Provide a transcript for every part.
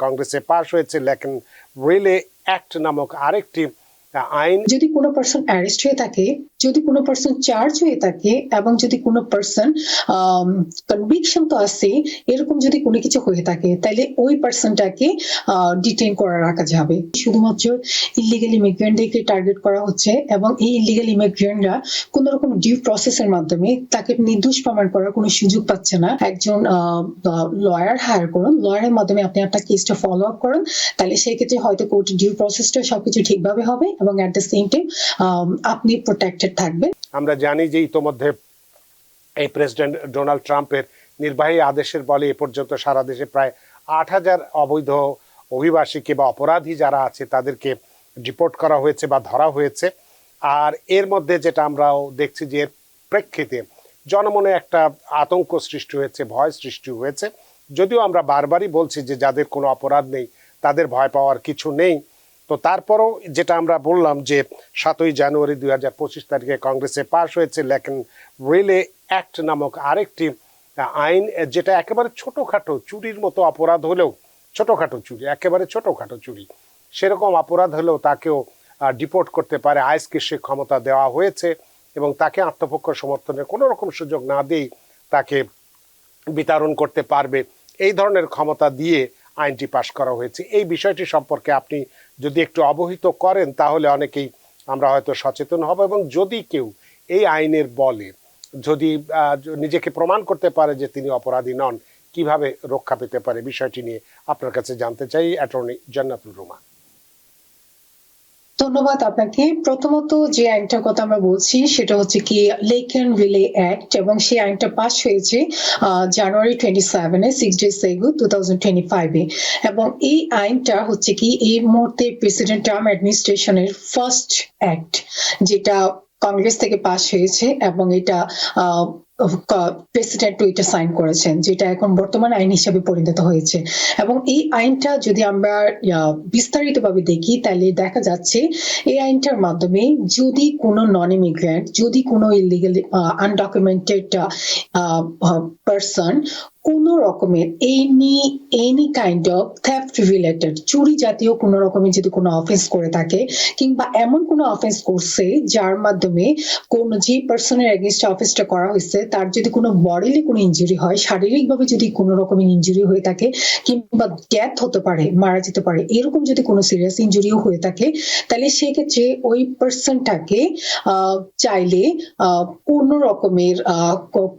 কংগ্রেসে পাশ হয়েছে লেকিন রিলে অ্যাক্ট নামক আরেকটি আইন। যদি কোনো পার্সন অ্যারেস্ট হয়ে থাকে, যদি কোনো পার্সন চার্জ হয়ে থাকে এবং যদি কোনো পার্সন কনভিকশন তো আছে এরকম যদি কোনো কিছু হয়ে থাকে তাহলে ওই পার্সনটাকে ডিটেইন করে রাখা যাবে। শুধুমাত্র ইলিগাল ইমিগ্রেন্টদেরকে টার্গেট করা হচ্ছে এবং এই ইলিগাল ইমিগ্রেন্টরা কোন রকম ডিউ প্রসেসের মাধ্যমে তাকে নির্দোষ প্রমাণ করার কোনো সুযোগ পাচ্ছে না। একজন লয়ার হায়ার করুন, লয়ারের মাধ্যমে আপনি আপনার কেসটা ফলো আপ করুন, তাহলে সেই ক্ষেত্রে হয়তো কোর্টের ডিউ প্রসেসটা সবকিছু ঠিকভাবে হবে এবং এট দ্য সেম টাইম আপনি প্রোটেক্টেড থাকবেন। আমরা জানি যে ইতোমধ্যে এই প্রেসিডেন্ট ডোনাল্ড ট্রাম্পের নির্বাহী আদেশের বলে এ পর্যন্ত সারা দেশে প্রায় 8,000 অবৈধ অভিবাসীকে বা অপরাধী যারা আছে তাদেরকে ডিপোর্ট করা হয়েছে বা ধরা হয়েছে। আর এর মধ্যে যেটা আমরাও দেখছি যে এর প্রেক্ষিতে জনমনে একটা আতঙ্ক সৃষ্টি হয়েছে, ভয় সৃষ্টি হয়েছে। যদিও আমরা বারবারই বলছি যে যাদের কোনো অপরাধ নেই তাদের ভয় পাওয়ার কিছু নেই, তো তারপরও যেটা আমরা বললাম যে 7ই জানুয়ারি 2025 তারিখে কংগ্রেসে পাশ হয়েছে লেকিন রিলে অ্যাক্ট নামক আরেকটি আইন, যেটা একেবারে ছোটোখাটো চুরির মতো অপরাধ হলেও, ছোটোখাটো চুরি, একেবারে ছোটোখাটো চুরি, সেরকম অপরাধ হলেও তাকেও ডিপোর্ট করতে পারে। আইসকে সে ক্ষমতা দেওয়া হয়েছে এবং তাকে আত্মপক্ষ সমর্থনের কোনো রকম সুযোগ না দিয়েই তাকে বিতরণ করতে পারবে, এই ধরনের ক্ষমতা দিয়ে আইনটি পাশ করা হয়েছে। এই বিষয়টি সম্পর্কে আপনি যদি একটু অবহিত করেন তাহলে অনেকেই আমরা হয়তো সচেতন হব, এবং যদি কেউ এই আইনের বলে যদি নিজেকে প্রমাণ করতে পারে যে তিনি অপরাধী নন, কিভাবে রক্ষা পেতে পারে, বিষয়টি নিয়ে আপনার কাছে জানতে চাই অ্যাটর্নি জান্নাতুল রুমা। ধন্যবাদ আপনাকে। প্রথমত যে আইনটার কথা আমরা বলছি সেটা হচ্ছে কি লেক অ্যান্ড রিলে অ্যাক্ট, এবং সেই আইনটা পাস হয়েছে জানুয়ারি 27 6 days ago 2025 এবং এই আইনটা হচ্ছে কি এই মুহূর্তে প্রেসিডেন্ট ট্রাম্প অ্যাডমিনিস্ট্রেশনের ফার্স্ট অ্যাক্ট, যেটা কংগ্রেস থেকে পাস হয়েছে এবং এটা প্রেসিডেন্ট এটা সাইন করেছেন, যেটা এখন বর্তমান আইন হিসেবে পরিণত হয়েছে। এবং এই আইনটা যদি আমরা বিস্তারিতভাবে দেখি তাহলে দেখা যাচ্ছে এই আইনটার মাধ্যমে যদি কোনো নন ইমিগ্রেন্ট, যদি কোনো ইলিগাল আনডকুমেন্টেড পারসন কোন রকমের any kind of theft related চুরি জাতীয় কোন রকমের যদি কোনো অফেন্স করে থাকে, কিংবা এমন কোনো অফেন্স করছে যার মাধ্যমে কোন যে পার্সনের এগেইনস্ট অফেন্সটা করা হয়েছে তার যদি কোনো বডিলি কোনো ইনজুরি হয়, শারীরিকভাবে যদি কোনো রকমের ইনজুরি হয়ে থাকে, কিংবা ডেথ হতে পারে, মারা যেতে পারে, এরকম যদি কোনো সিরিয়াস ইনজুরিও হয়ে থাকে, তাহলে সেক্ষেত্রে ওই পার্সনটাকে চাইলে কোনো রকমের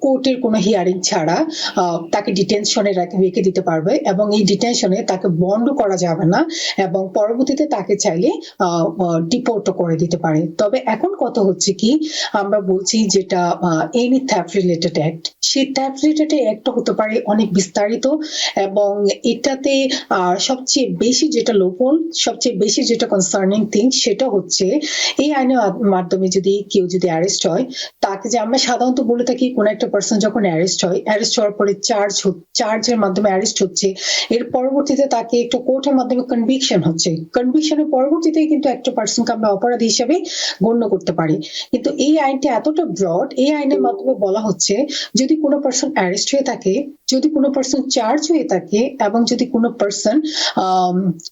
কোর্টের কোনো হিয়ারিং ছাড়া তাকে ডিটেনশনে রেখে দিতে পারবে, এবং এই ডিটেনশনে তাকে বন্ড করা যাবে না, এবং পরবর্তীতে তাকে চাইলে ডিপোর্টও করে দিতে পারে। তবে এখন কথা হচ্ছে কি আমরা বলছি যেটা এনি থ্যাফট রিলেটেড অ্যাক্ট, সেই থ্যাফট রিলেটেড অ্যাক্টটা হতে পারে অনেক বিস্তারিত, এবং এটাতে সবচেয়ে বেশি যেটা লোকল, সবচেয়ে বেশি যেটা কনসার্নিং থিং সেটা হচ্ছে এই আইনের মাধ্যমে যদি কেউ যদি অ্যারেস্ট হয়, তাকে যে আমরা সাধারণত বলে থাকি কোন একটা পার্সন যখন অ্যারেস্ট হয়, অ্যারেস্ট হওয়ার পরে চার্জের মাধ্যমে অ্যারেস্ট হচ্ছে, এর পরবর্তীতে তাকে একটা কোর্টের মাধ্যমে কনভিকশন হচ্ছে, কনভিকশনের পরবর্তীতে কিন্তু একটা পার্সনকে আমরা অপরাধী হিসেবে গণ্য করতে পারি। কিন্তু এই আইনটা এতটা ব্রড, এই আইনের মাধ্যমে বলা হচ্ছে যদি কোনো পার্সন অ্যারেস্ট হয়ে থাকে, যদি কোনো পার্সন চার্জ হয়ে থাকে, এবং যদি কোনো পার্সন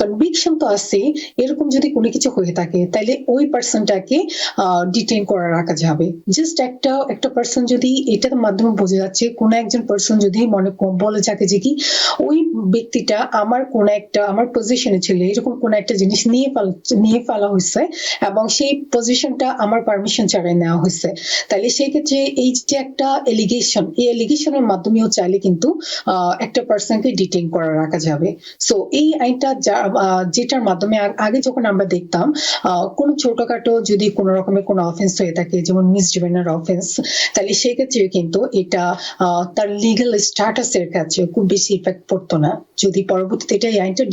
কনভিকশন তো আছে এরকম যদি কোনো কিছু হয়ে থাকে, তাহলে ওই পার্সনটাকে ডিটেইন করে রাখা যাবে। জাস্ট একটা পার্সন যদি এটার মাধ্যমে বোঝা যাচ্ছে কোন একজন পার্সন যদি মনে বলে যাকে যে কি ওই ব্যক্তিটা আমার কোন একটা আমার পজিশনে ছিল, এরকম কোন একটা জিনিস নিয়ে ফেলা হয়েছে এবং সেই পজিশনটা আমার পারমিশন ছাড়াই নেওয়া হয়েছে, তাহলে সেই ক্ষেত্রে এই যে একটা এলিগেশন, এই এলিগেশনের মাধ্যমেও চাইলে কিন্তু একটা পার্সনকে ডিটেইন করে রাখা যাবে। সো এই আইনটা যেটার মাধ্যমে আগে যখন আমরা দেখতাম কোন ছোটখাটো যদি কোন রকমের কোন অফেন্স হয়ে থাকে, যেমন মিসডিমেনার অফেন্স, তাহলে সেই ক্ষেত্রে কিন্তু এটা তার লিগ্যাল স্ট্যাটাসের কাছে খুব বেশি ইফেক্ট পড়তো না, যদি পরবর্তীতে এটা আইনটা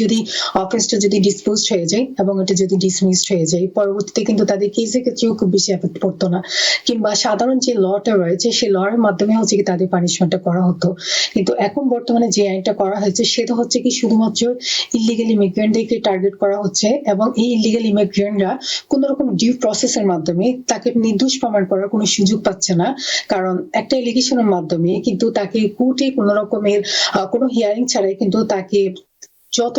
যদি অফেন্সটা যদি ডিসপোজড হয়ে যায় এবং এটা যদি ডিসমিসড হয়ে যায়, পরবর্তীতে কিন্তু তাদের কেসের ক্ষেত্রেও খুব বেশি এফেক্ট পড়তো না, কিংবা সাধারণ যে লটা রয়েছে সেই লর মাধ্যমে হচ্ছে কি তাদের পানিশমেন্টটা করা হতো। কিন্তু এখন বর্তমানে যে আইনটা করা হয়েছে সেটা হচ্ছে কি শুধুমাত্র ইলিগাল ইমিগ্রেন্টদেরকে টার্গেট করা হচ্ছে, এবং এই ইলিগাল ইমিগ্রেন্টরা কোন রকম ডিউ প্রসেসের মাধ্যমে তাকে নির্দোষ প্রমাণ করার কোনো সুযোগ পাচ্ছে না, কারণ একটা এলিগেশনের মাধ্যমে কিন্তু তাকে কোর্টে কোন রকমের কোনো হিয়ারিং ছাড়াই কিন্তু তাকে যত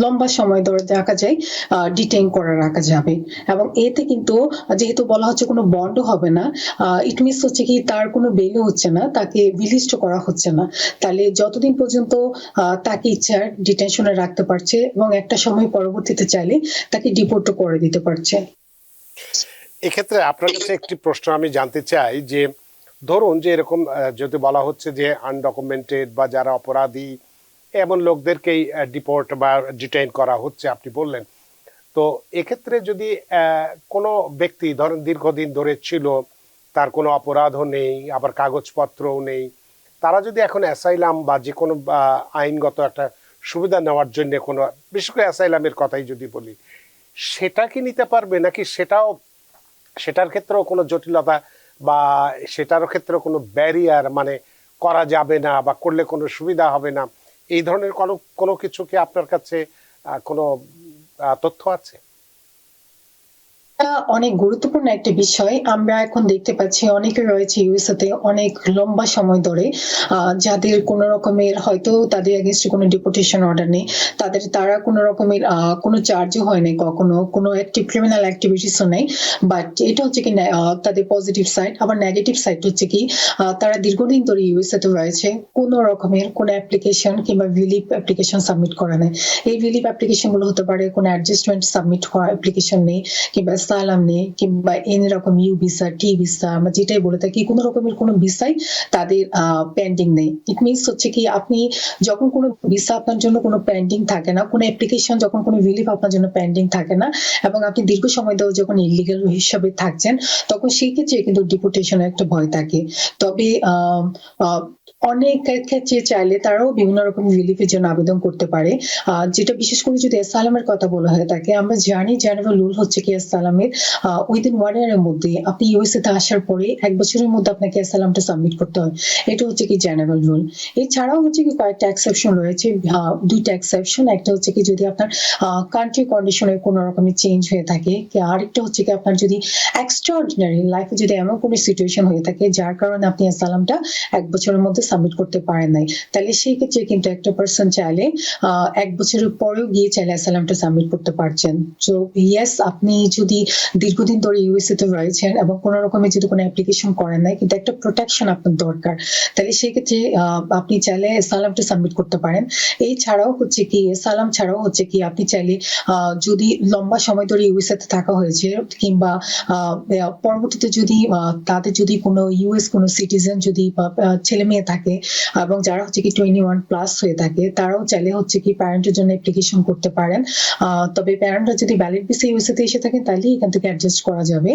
লম্বা সময় ধরে রাখা যায় ডিটেইন করে রাখা যাবে। এবং এতে কিন্তু যেহেতু বলা হচ্ছে কোনো বন্ডও হবে না, ইট মিনস হচ্ছে কি তার কোনো বেলও হচ্ছে না, তাকে রিলিজড করা হচ্ছে না। তাহলে যতদিন পর্যন্ত তাকে ইচ্ছা ডিটেনশনে রাখতে পারছে এবং একটা সময় পরবর্তীতে চাইলে তাকে ডিপোর্টও করে দিতে পারছে। এক্ষেত্রে আপনার কাছে একটি প্রশ্ন আমি জানতে চাই যে ধরুন যে এরকম যদি বলা হচ্ছে যে আনডকুমেন্টেড বা যারা অপরাধী এমন লোকদেরকেই ডিপোর্ট বা ডিটেইন করা হচ্ছে আপনি বললেন, তো এক্ষেত্রে যদি কোনো ব্যক্তি ধরেন দীর্ঘদিন ধরে ছিল, তার কোনো অপরাধও নেই, আবার কাগজপত্রও নেই, তারা যদি এখন অ্যাসাইলাম বা যে কোনো আইনগত একটা সুবিধা নেওয়ার জন্য কোনো, বিশেষ করে অ্যাসাইলামের কথাই যদি বলি, সেটা কি নিতে পারবে নাকি সেটার ক্ষেত্রেও কোনো জটিলতা বা সেটার ক্ষেত্রে কোনো ব্যারিয়ার মানে করা যাবে না বা করলে কোনো সুবিধা হবে না, এই ধরনের কোনো কোনো কিছু কি আপনার কাছে কোনো তথ্য আছে? অনেক গুরুত্বপূর্ণ একটা বিষয়। আমরা এখন দেখতে পাচ্ছি অনেকে রয়েছে ইউএসএতে অনেক লম্বা সময় ধরে, যাদের কোনো রকমের হয়তো তাদের এগেইনস্টে কোনো ডিপোর্টেশন অর্ডার নেই, তারা কোনো রকমের কোনো চার্জও হয় নাই কখনো, কোনো অ্যাক্টিভ ক্রিমিনাল অ্যাক্টিভিটিসও নেই। বাট এটা হচ্ছে কি তাদের পজিটিভ সাইড। আবার নেগেটিভ সাইড হচ্ছে কি তারা দীর্ঘদিন ধরে ইউএসএতে রয়েছে, কোনো রকমের কোনো অ্যাপ্লিকেশন কিংবা রিলিফ অ্যাপ্লিকেশন সাবমিট করে নাই। এই রিলিফ অ্যাপ্লিকেশন গুলো হতে পারে কোনো অ্যাডজাস্টমেন্ট সাবমিট হওয়া অ্যাপ্লিকেশন নেই, কিংবা সালাম নেই, কিংবা এন রকম ইউ ভিসা, টি ভিসা, আমরা যেটাই বলে থাকি, কোনো রকমের কোনো ভিসাই তাদের পেন্ডিং নেই। ইট মিনস হচ্ছে কি আপনি যখন কোনো ভিসা আপনার জন্য কোনো পেন্ডিং থাকে না, কোনো অ্যাপ্লিকেশন যখন কোনো রিলিফ আপনার জন্য পেন্ডিং থাকে না, এবং আপনি দীর্ঘ সময় ধরে যখন ইলিগাল হিসাবে থাকছেন, তখন সেই ক্ষেত্রে কিন্তু ডিপোর্টেশনের একটা ভয় থাকে। তবে অনেক ক্ষেত্রে চাইলে তারাও বিভিন্ন রকম রিলিফের জন্য আবেদন করতে পারে। যেটা বিশেষ করে যদি অ্যাসাইলামের কথা বলা হয়ে থাকে, আমরা জানি জেনারেল রুল হচ্ছে কি অ্যাসাইলামের উইদিন 1 ইয়ারের মধ্যে আপনি ইউএসএ তে আসার পরে 1 বছরের মধ্যে আপনাকে অ্যাসাইলামটা সাবমিট করতে হয়। এটা হচ্ছে কি জেনারেল রুল। এছাড়াও হচ্ছে কি কয়েকটা এক্সেপশন রয়েছে, 2টা এক্সেপশন। একটা হচ্ছে কি যদি আপনার কান্ট্রি কন্ডিশনে কোনো রকমের চেঞ্জ হয়ে থাকে, আরেকটা হচ্ছে কি আপনার যদি এক্সট্রাঅর্ডিনারি লাইফে যদি এমন কোনো সিচুয়েশন হয়ে থাকে যার কারণে আপনি অ্যাসাইলামটা 1 বছরের মধ্যে সাবমিট করতে পারেন নাই, তাহলে সেই ক্ষেত্রে কিন্তু একটা পার্সন চাইলে 1 বছরের পরেও গিয়ে চাইলে অ্যাসাইলামটা সাবমিট করতে পারছেন। তো ইয়েস, আপনি যদি দীর্ঘদিন ধরে ইউএসএ তে রয়েছেন এবং কোনো রকমের যদি কোনো অ্যাপ্লিকেশন করেন নাই, কিন্তু একটা প্রোটেকশন আপনার দরকার, তাহলে সেই ক্ষেত্রে আপনি চাইলে অ্যাসাইলামটা সাবমিট করতে পারেন। এছাড়াও হচ্ছে কি অ্যাসাইলাম ছাড়াও হচ্ছে কি আপনি চাইলে যদি লম্বা সময় ধরে ইউএসএ তে থাকা হয়েছে, কিংবা পরবর্তীতে যদি তাদের যদি কোনো ইউএস কোনো সিটিজেন যদি ছেলে মেয়ে থাকে এবং যারা হচ্ছে কি 21 প্লাস হয়ে থাকে, তারাও চাইলে হচ্ছে কি প্যারেন্টের জন্য অ্যাপ্লিকেশন করতে পারেন। তবে প্যারেন্টরা যদি ভ্যালিড ভিসা ইউএসএ তে এসে থাকেন তাহলে এখান থেকে অ্যাডজাস্ট করা যাবে।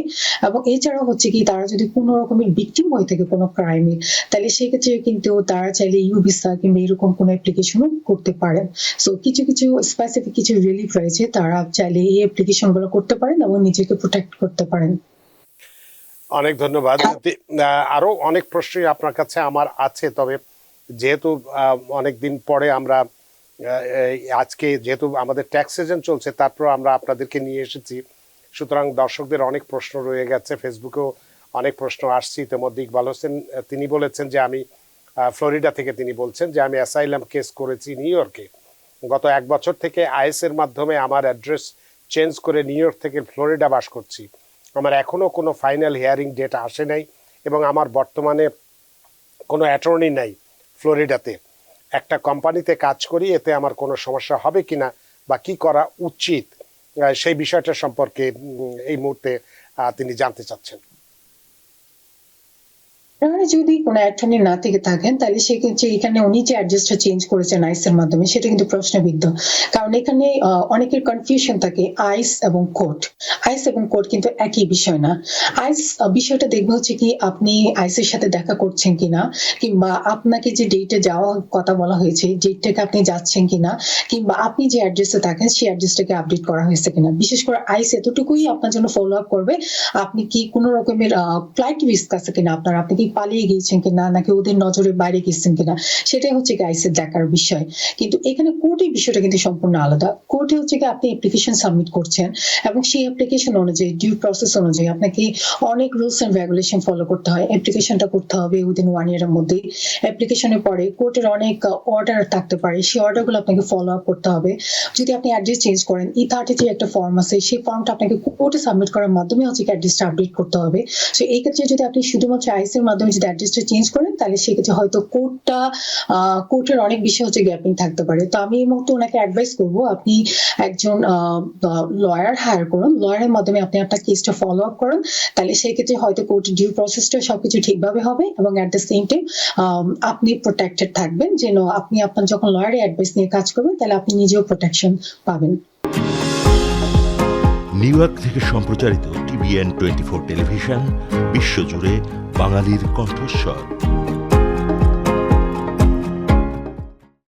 এবং এছাড়াও হচ্ছে কি তারা যদি কোনো রকমের ভিকটিম হয়ে থাকে কোনো ক্রাইমের, তাহলে সেই ক্ষেত্রে কিন্তু তারা চাইলে ইউ ভিসা কিংবা এরকম কোনো অ্যাপ্লিকেশনও করতে পারেন। সো কিছু কিছু স্পেসিফিক কিছু রিলিফ রয়েছে, তারা চাইলে এই অ্যাপ্লিকেশন গুলো করতে পারেন এবং নিজেকে প্রোটেক্ট করতে পারেন। অনেক ধন্যবাদ। আরো অনেক প্রশ্নই আপনার কাছে আমার আছে, তবে যেহেতু অনেকদিন পরে আমরা আজকে যেহেতু আমাদের ট্যাক্স সিজন চলছে, তারপর আমরা আপনাদেরকে নিয়ে এসেছি, সুতরাং দর্শকদের অনেক প্রশ্ন রয়ে গেছে, ফেসবুকেও অনেক প্রশ্ন আসছে ইতিমধ্যে। ইকবাল হোসেন তিনি বলেছেন যে আমি ফ্লোরিডা থেকে, তিনি বলছেন যে আমি অ্যাসাইলাম কেস করেছি নিউ ইয়র্কে, গত 1 বছর থেকে আইএস এর মাধ্যমে আমার অ্যাড্রেস চেঞ্জ করে নিউ ইয়র্ক থেকে ফ্লোরিডা বাস করছি। আমার এখনো কোনো ফাইনাল হিয়ারিং ডেট আসে নাই এবং আমার বর্তমানে কোনো অ্যাটর্নি নাই ফ্লোরিডাতে। একটা কোম্পানিতে কাজ করি, এতে আমার কোনো সমস্যা হবে কিনা বা কি করা উচিত, সেই বিষয়টা সম্পর্কে এই মুহূর্তে তিনি জানতে চাচ্ছেন। আপনারা যদি কোনো অ্যাটর্নি না থেকে থাকেন, তাহলে সেক্ষেত্রে এখানে উনি যে অ্যাড্রেসটা চেঞ্জ করেছেন আইস এর মাধ্যমে, সেটা কিন্তু প্রশ্নবিদ্ধ। কারণ এখানে অনেকের কনফিউশন থাকে আইস এবং কোর্ট। আইস এবং কোর্ট কিন্তু একই বিষয় না। আইস বিষয়টা দেখবে হচ্ছে কি আপনি আইসের সাথে দেখা করছেন কিনা, কিংবা আপনাকে যে ডেটে যাওয়ার কথা বলা হয়েছে ডেটটাকে আপনি যাচ্ছেন কিনা, কিংবা আপনি যে অ্যাড্রেসে থাকেন সেই অ্যাড্রেসটাকে আপডেট করা হয়েছে কিনা। বিশেষ করে আইস এতটুকুই আপনার জন্য ফলো আপ করবে, আপনি কি কোনো রকমের ফ্লাইট রিস্ক আছে কিনা আপনার, আপনি কি পালিয়ে গিয়েছেন কিনা নাকি ওদের নজরের বাইরে গেছেন কিনা, সেটাই হচ্ছে কি আইসির দেখার বিষয়। কিন্তু এখানে কোর্টের বিষয়টা কিন্তু সম্পূর্ণ আলাদা। কোর্টে হচ্ছে কি আপনি অ্যাপ্লিকেশন সাবমিট করছেন এবং সেই অ্যাপ্লিকেশন অনুযায়ী ডিউ প্রসেস অনুযায়ী আপনাকে অনেক রুলস এন্ড রেগুলেশন ফলো করতে হয়। অ্যাপ্লিকেশনটা করতে হবে উইদিন 1 ইয়ারের মধ্যে। অ্যাপ্লিকেশনের পরে কোর্টের অনেক অর্ডার থাকতে পারে, সেই অর্ডারগুলো আপনাকে ফলো আপ করতে হবে। যদি আপনি অ্যাড্রেস চেঞ্জ করেন, E33 একটা ফর্ম আছে, সেই ফর্মটা আপনাকে কোর্টে সাবমিট করার মাধ্যমে হচ্ছে কি অ্যাড্রেসটা আপডেট করতে হবে। সো এই ক্ষেত্রে যদি আপনি শুধুমাত্র আইসির মাধ্যমে যদি অ্যাড্রেসটা চেঞ্জ করেন, তাহলে সেক্ষেত্রে হয়তো কোর্টের অনেক বেশি হচ্ছে গ্যাপিং থাকতে পারে। তো আমি এই মুহূর্তে ওনাকে অ্যাডভাইস করবো আপনি একজন লয়ার হায়ার করুন, লয়ারের মাধ্যমে আপনি আপনার কেসটা ফলো আপ করুন, তাহলে সেই ক্ষেত্রে হয়তো কোর্টের ডিউ প্রসেসটা সবকিছু ঠিকভাবে হবে এবং অ্যাট দ্য সেম টাইম আপনি প্রোটেক্টেড থাকবেন, যেন আপনি আপনার যখন লয়ারের অ্যাডভাইস নিয়ে কাজ করবেন তাহলে আপনি নিজেও প্রোটেকশন পাবেন। নিউ ইয়র্ক থেকে সম্প্রচারিত TVN 24 টেলিভিশন বিশ্বজুড়ে বাঙালির কণ্ঠস্বর।